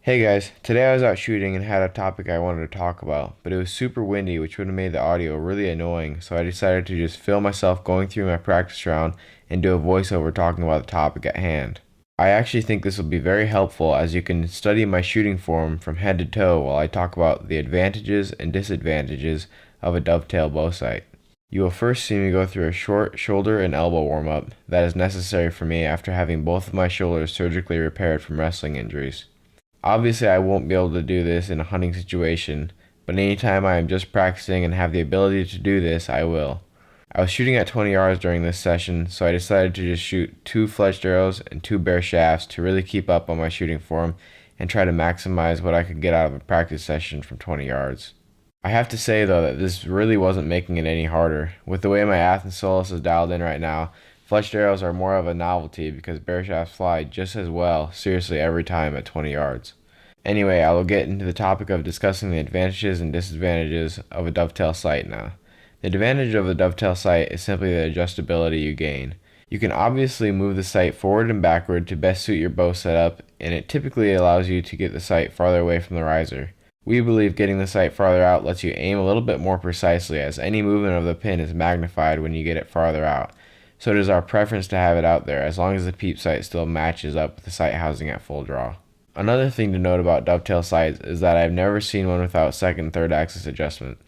Hey guys, today I was out shooting and had a topic I wanted to talk about, but it was super windy, which would have made the audio really annoying, so I decided to just film myself going through my practice round and do a voiceover talking about the topic at hand. I actually think this will be very helpful as you can study my shooting form from head to toe while I talk about the advantages and disadvantages of a dovetail bow sight. You will first see me go through a short shoulder and elbow warm up that is necessary for me after having both of my shoulders surgically repaired from wrestling injuries. Obviously, I won't be able to do this in a hunting situation, but anytime I am just practicing and have the ability to do this, I will. I was shooting at 20 yards during this session, so I decided to just shoot 2 fletched arrows and 2 bare shafts to really keep up on my shooting form and try to maximize what I could get out of a practice session from 20 yards. I have to say though that this really wasn't making it any harder. With the way my Athens Solus is dialed in right now, fletched arrows are more of a novelty because bare shafts fly just as well, seriously every time at 20 yards. Anyway, I will get into the topic of discussing the advantages and disadvantages of a dovetail sight now. The advantage of a dovetail sight is simply the adjustability you gain. You can obviously move the sight forward and backward to best suit your bow setup, and it typically allows you to get the sight farther away from the riser. We believe getting the sight farther out lets you aim a little bit more precisely, as any movement of the pin is magnified when you get it farther out. So it is our preference to have it out there, as long as the peep sight still matches up with the sight housing at full draw. Another thing to note about dovetail sights is that I've never seen one without second and third axis adjustment.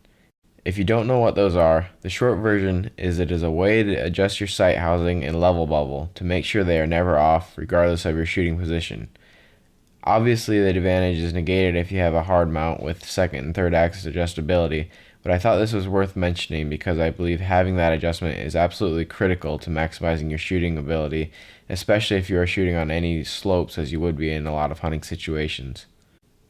If you don't know what those are, the short version is it is a way to adjust your sight housing and level bubble to make sure they are never off regardless of your shooting position. Obviously, the advantage is negated if you have a hard mount with second and third axis adjustability, but I thought this was worth mentioning because I believe having that adjustment is absolutely critical to maximizing your shooting ability, especially if you are shooting on any slopes as you would be in a lot of hunting situations.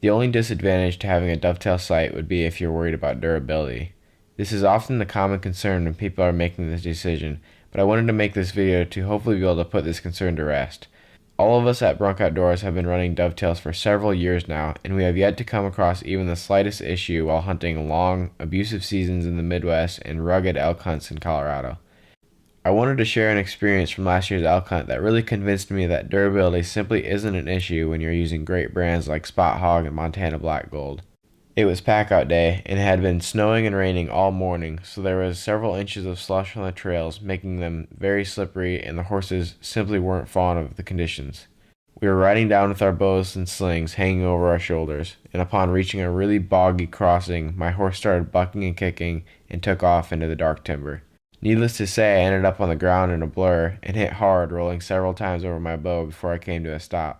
The only disadvantage to having a dovetail sight would be if you're worried about durability. This is often the common concern when people are making this decision, but I wanted to make this video to hopefully be able to put this concern to rest. All of us at Brunk Outdoors have been running dovetails for several years now, and we have yet to come across even the slightest issue while hunting long, abusive seasons in the Midwest and rugged elk hunts in Colorado. I wanted to share an experience from last year's elk hunt that really convinced me that durability simply isn't an issue when you're using great brands like Spot Hogg and Montana Black Gold. It was pack-out day, and it had been snowing and raining all morning, so there was several inches of slush on the trails, making them very slippery, and the horses simply weren't fond of the conditions. We were riding down with our bows and slings hanging over our shoulders, and upon reaching a really boggy crossing, my horse started bucking and kicking and took off into the dark timber. Needless to say, I ended up on the ground in a blur and hit hard, rolling several times over my bow before I came to a stop.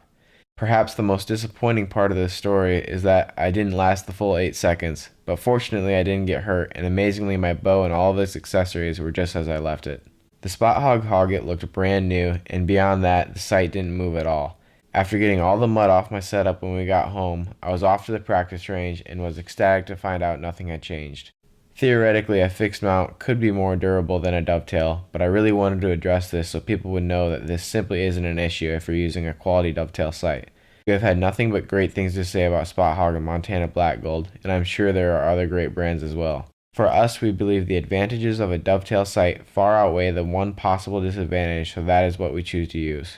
Perhaps the most disappointing part of this story is that I didn't last the full 8 seconds, but fortunately I didn't get hurt, and amazingly my bow and all of its accessories were just as I left it. The Spot Hogg Hogget looked brand new, and beyond that, the sight didn't move at all. After getting all the mud off my setup when we got home, I was off to the practice range and was ecstatic to find out nothing had changed. Theoretically, a fixed mount could be more durable than a dovetail, but I really wanted to address this so people would know that this simply isn't an issue if you're using a quality dovetail sight. We have had nothing but great things to say about Spot Hogg and Montana Black Gold, and I'm sure there are other great brands as well. For us, we believe the advantages of a dovetail sight far outweigh the one possible disadvantage, so that is what we choose to use.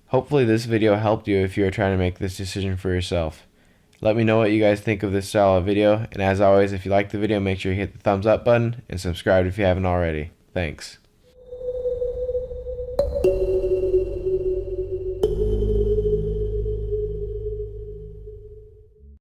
Hopefully this video helped you if you are trying to make this decision for yourself. Let me know what you guys think of this style of video, and as always, if you like the video, make sure you hit the thumbs up button and subscribe if you haven't already. Thanks.